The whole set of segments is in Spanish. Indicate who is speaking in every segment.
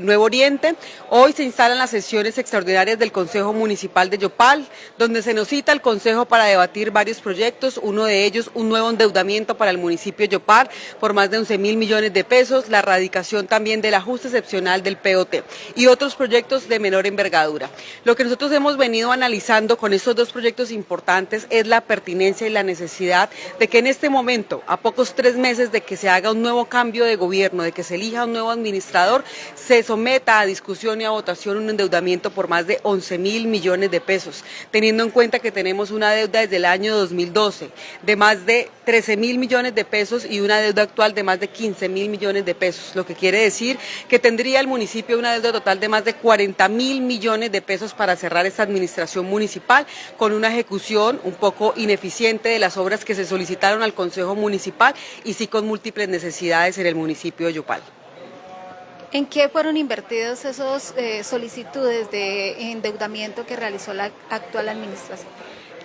Speaker 1: Nuevo Oriente. Hoy se instalan las sesiones extraordinarias del Consejo Municipal de Yopal, donde se nos cita el Consejo para debatir varios proyectos, uno de ellos un nuevo endeudamiento para el municipio de Yopal por más de 11.000 millones de pesos, la erradicación también del ajuste excepcional del POT y otros proyectos de menor envergadura. Lo que nosotros hemos venido analizando con estos dos proyectos importantes es la pertinencia y la necesidad de que en este momento, a pocos 3 meses de que se haga un nuevo cambio de gobierno, de que se elija un nuevo administrador, se someta a discusión y a votación un endeudamiento por más de 11.000 millones de pesos, teniendo en cuenta que tenemos una deuda desde el año 2012 de más de 13.000 millones de pesos y una deuda actual de más de 15.000 millones de pesos, lo que quiere decir que tendría el municipio una deuda total de más de 40.000 millones de pesos para cerrar esta administración municipal, con una ejecución un poco ineficiente de las obras que se solicitaron al Consejo Municipal y sí con múltiples necesidades en el municipio de Yopal.
Speaker 2: ¿En qué fueron invertidos esos solicitudes de endeudamiento que realizó la actual administración?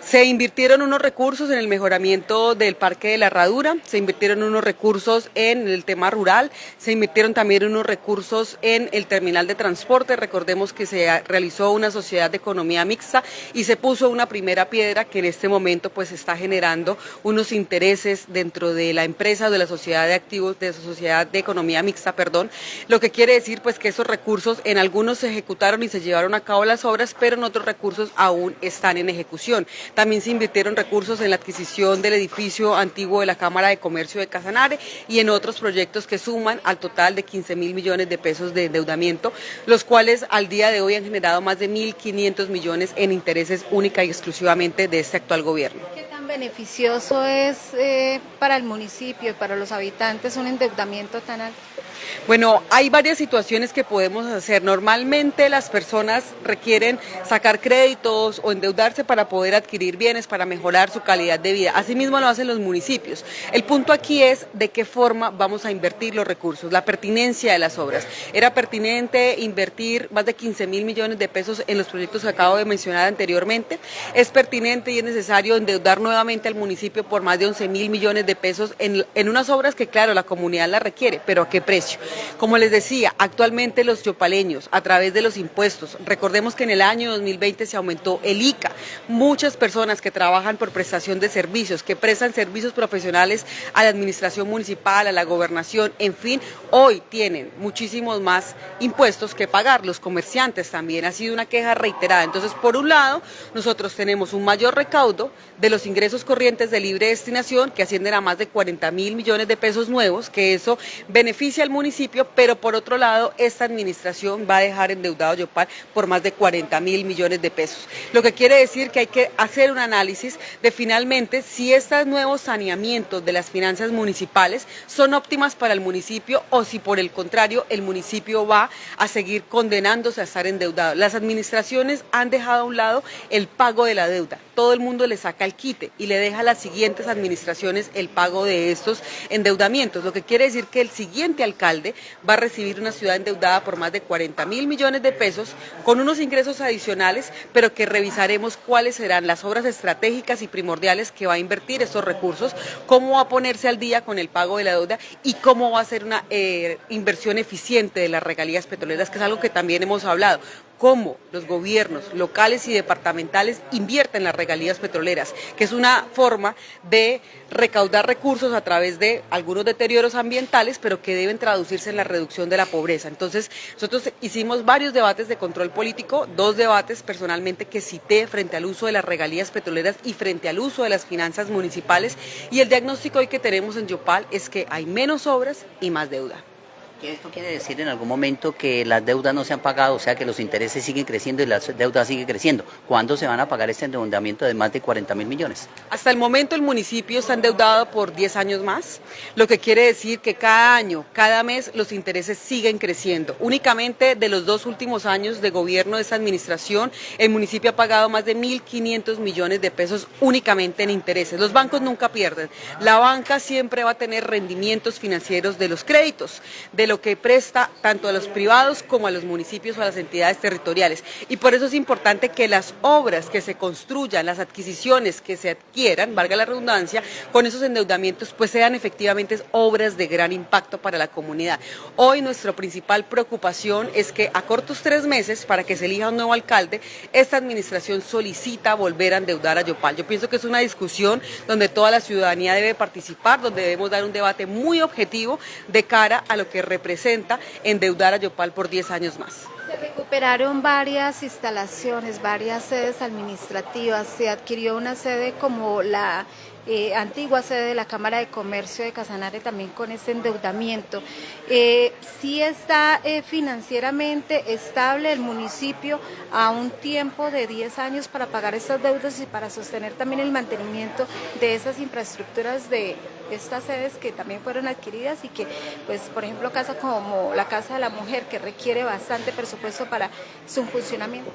Speaker 1: Se invirtieron unos recursos en el mejoramiento del Parque de la Herradura, se invirtieron unos recursos en el tema rural, se invirtieron también unos recursos en el terminal de transporte. Recordemos que se realizó una sociedad de economía mixta y se puso una primera piedra que en este momento pues está generando unos intereses dentro de la empresa o de la sociedad de activos, de la sociedad de economía mixta, perdón, lo que quiere decir pues que esos recursos en algunos se ejecutaron y se llevaron a cabo las obras, pero en otros recursos aún están en ejecución. También se invirtieron recursos en la adquisición del edificio antiguo de la Cámara de Comercio de Casanare y en otros proyectos que suman al total de 15.000 millones de pesos de endeudamiento, los cuales al día de hoy han generado más de 1.500 millones en intereses única y exclusivamente de este actual gobierno.
Speaker 2: ¿Qué tan beneficioso es para el municipio y para los habitantes un endeudamiento tan alto?
Speaker 1: Bueno, hay varias situaciones que podemos hacer. Normalmente las personas requieren sacar créditos o endeudarse para poder adquirir bienes, para mejorar su calidad de vida. Asimismo lo hacen los municipios. El punto aquí es de qué forma vamos a invertir los recursos, la pertinencia de las obras. Era pertinente invertir más de 15.000 millones de pesos en los proyectos que acabo de mencionar anteriormente. Es pertinente y es necesario endeudar nuevamente al municipio por más de 11.000 millones de pesos en unas obras que, claro, la comunidad la requiere, pero ¿a qué precio? Como les decía, actualmente los yopaleños, a través de los impuestos, recordemos que en el año 2020 se aumentó el ICA. Muchas personas que trabajan por prestación de servicios, que prestan servicios profesionales a la administración municipal, a la gobernación, en fin, hoy tienen muchísimos más impuestos que pagar. Los comerciantes también, ha sido una queja reiterada. Entonces, por un lado, nosotros tenemos un mayor recaudo de los ingresos corrientes de libre destinación, que ascienden a más de 40.000 millones de pesos nuevos, que eso beneficia al municipio, pero por otro lado, esta administración va a dejar endeudado a Yopal por más de 40.000 millones de pesos. Lo que quiere decir que hay que hacer un análisis de finalmente si estos nuevos saneamientos de las finanzas municipales son óptimas para el municipio o si por el contrario el municipio va a seguir condenándose a estar endeudado. Las administraciones han dejado a un lado el pago de la deuda. Todo el mundo le saca el quite y le deja a las siguientes administraciones el pago de estos endeudamientos, lo que quiere decir que el siguiente alcalde va a recibir una ciudad endeudada por más de 40.000 millones de pesos con unos ingresos adicionales, pero que revisaremos cuáles serán las obras estratégicas y primordiales que va a invertir estos recursos, cómo va a ponerse al día con el pago de la deuda y cómo va a ser una inversión eficiente de las regalías petroleras, que es algo que también hemos hablado. Cómo los gobiernos locales y departamentales invierten las regalías petroleras, que es una forma de recaudar recursos a través de algunos deterioros ambientales, pero que deben traducirse en la reducción de la pobreza. Entonces, nosotros hicimos varios debates de control político, 2 debates personalmente que cité frente al uso de las regalías petroleras y frente al uso de las finanzas municipales, y el diagnóstico hoy que tenemos en Yopal es que hay menos obras y más deuda.
Speaker 3: ¿Esto quiere decir en algún momento que las deudas no se han pagado, o sea que los intereses siguen creciendo y las deudas siguen creciendo? ¿Cuándo se van a pagar este endeudamiento de más de 40.000 millones?
Speaker 1: Hasta el momento el municipio está endeudado por 10 años más, lo que quiere decir que cada año, cada mes, los intereses siguen creciendo. Únicamente de los 2 últimos años de gobierno de esta administración, el municipio ha pagado más de 1.500 millones de pesos únicamente en intereses. Los bancos nunca pierden. La banca siempre va a tener rendimientos financieros de los créditos, de lo que presta tanto a los privados como a los municipios o a las entidades territoriales. Y por eso es importante que las obras que se construyan, las adquisiciones que se adquieran, valga la redundancia, con esos endeudamientos, pues sean efectivamente obras de gran impacto para la comunidad. Hoy nuestra principal preocupación es que a cortos 3 meses, para que se elija un nuevo alcalde, esta administración solicita volver a endeudar a Yopal. Yo pienso que es una discusión donde toda la ciudadanía debe participar, donde debemos dar un debate muy objetivo de cara a lo que representa endeudar a Yopal por 10 años más.
Speaker 2: Se recuperaron varias instalaciones, varias sedes administrativas, se adquirió una sede como la antigua sede de la Cámara de Comercio de Casanare también con ese endeudamiento. ¿Sí está financieramente estable el municipio a un tiempo de 10 años para pagar estas deudas y para sostener también el mantenimiento de esas infraestructuras de estas sedes que también fueron adquiridas y que, pues, por ejemplo, casa como la Casa de la Mujer, que requiere bastante presupuesto para su funcionamiento?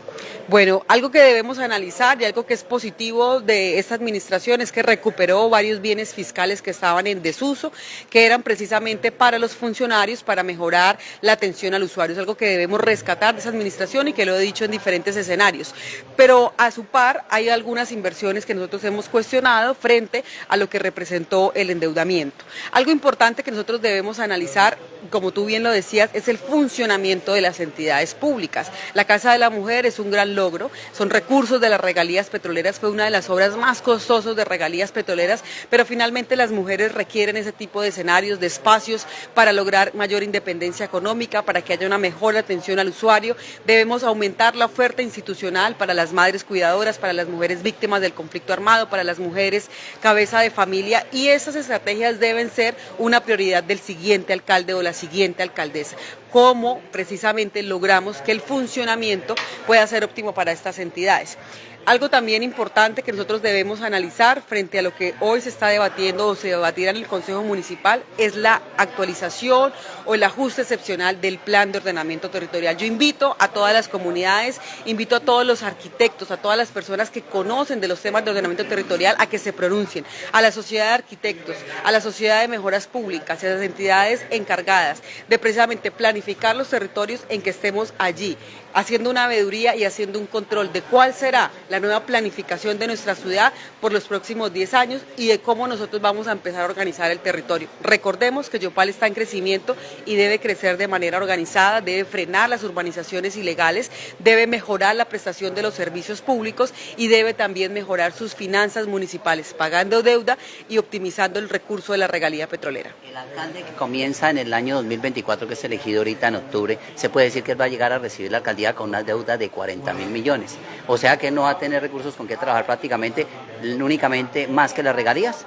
Speaker 1: Bueno, algo que debemos analizar y algo que es positivo de esta administración es que recuperó varios bienes fiscales que estaban en desuso, que eran precisamente para los funcionarios, para mejorar la atención al usuario. Es algo que debemos rescatar de esa administración y que lo he dicho en diferentes escenarios. Pero a su par hay algunas inversiones que nosotros hemos cuestionado frente a lo que representó el endeudamiento. Algo importante que nosotros debemos analizar, como tú bien lo decías, es el funcionamiento de las entidades públicas. La Casa de la Mujer es un gran logro, son recursos de las regalías petroleras, fue una de las obras más costosas de regalías petroleras, pero finalmente las mujeres requieren ese tipo de escenarios, de espacios para lograr mayor independencia económica, para que haya una mejor atención al usuario. Debemos aumentar la oferta institucional para las madres cuidadoras, para las mujeres víctimas del conflicto armado, para las mujeres cabeza de familia, y esas estrategias deben ser una prioridad del siguiente alcalde o la siguiente alcaldesa. Cómo precisamente logramos que el funcionamiento pueda ser óptimo para estas entidades. Algo también importante que nosotros debemos analizar frente a lo que hoy se está debatiendo o se debatirá en el Consejo Municipal es la actualización o el ajuste excepcional del Plan de Ordenamiento Territorial. Yo invito a todas las comunidades, invito a todos los arquitectos, a todas las personas que conocen de los temas de ordenamiento territorial a que se pronuncien, a la sociedad de arquitectos, a la sociedad de mejoras públicas, a las entidades encargadas de precisamente planificar los territorios en que estemos allí, haciendo una veeduría y haciendo un control de cuál será la nueva planificación de nuestra ciudad por los próximos 10 años y de cómo nosotros vamos a empezar a organizar el territorio. Recordemos que Yopal está en crecimiento y debe crecer de manera organizada, debe frenar las urbanizaciones ilegales, debe mejorar la prestación de los servicios públicos y debe también mejorar sus finanzas municipales, pagando deuda y optimizando el recurso de la regalía petrolera.
Speaker 3: El alcalde que comienza en el año 2024, que es elegido ahorita en octubre, se puede decir que él va a llegar a recibir la alcaldía con una deuda de 40.000 millones. O sea que no va a tener recursos con que trabajar prácticamente, únicamente más que las regalías.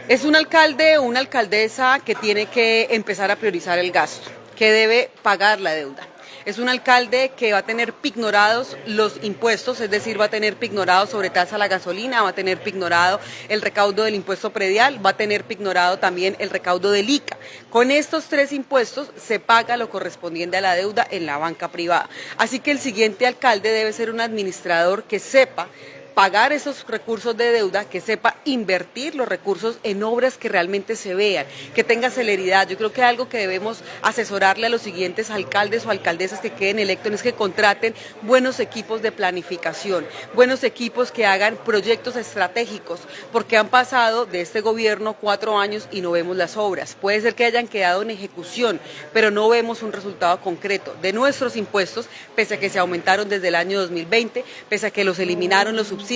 Speaker 1: Es un alcalde o una alcaldesa que tiene que empezar a priorizar el gasto, que debe pagar la deuda. Es un alcalde que va a tener pignorados los impuestos, es decir, va a tener pignorado sobre tasa a la gasolina, va a tener pignorado el recaudo del impuesto predial, va a tener pignorado también el recaudo del ICA. Con estos 3 impuestos se paga lo correspondiente a la deuda en la banca privada. Así que el siguiente alcalde debe ser un administrador que sepa pagar esos recursos de deuda, que sepa invertir los recursos en obras que realmente se vean, que tenga celeridad. Yo creo que algo que debemos asesorarle a los siguientes alcaldes o alcaldesas que queden electos es que contraten buenos equipos de planificación, buenos equipos que hagan proyectos estratégicos, porque han pasado de este gobierno 4 años y no vemos las obras. Puede ser que hayan quedado en ejecución, pero no vemos un resultado concreto de nuestros impuestos, pese a que se aumentaron desde el año 2020, pese a que los eliminaron los subsidios,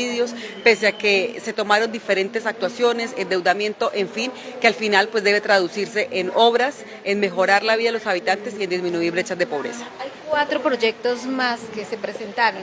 Speaker 1: pese a que se tomaron diferentes actuaciones, endeudamiento, en fin, que al final pues debe traducirse en obras, en mejorar la vida de los habitantes y en disminuir brechas de pobreza.
Speaker 2: Hay 4 proyectos más que se presentaron.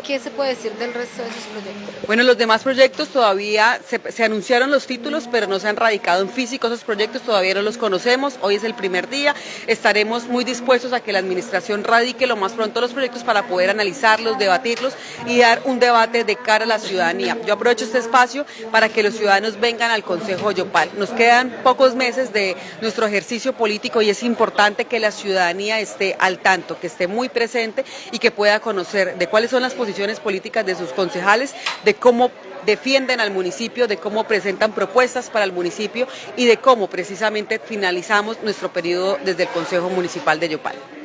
Speaker 2: ¿Qué se puede decir del resto de esos proyectos?
Speaker 1: Bueno, los demás proyectos todavía se anunciaron los títulos, pero no se han radicado en físico. Esos proyectos todavía no los conocemos. Hoy es el primer día. Estaremos muy dispuestos a que la administración radique lo más pronto los proyectos para poder analizarlos, debatirlos y dar un debate de comunicar a la ciudadanía. Yo aprovecho este espacio para que los ciudadanos vengan al Consejo de Yopal. Nos quedan pocos meses de nuestro ejercicio político y es importante que la ciudadanía esté al tanto, que esté muy presente y que pueda conocer de cuáles son las posiciones políticas de sus concejales, de cómo defienden al municipio, de cómo presentan propuestas para el municipio y de cómo precisamente finalizamos nuestro periodo desde el Consejo Municipal de Yopal.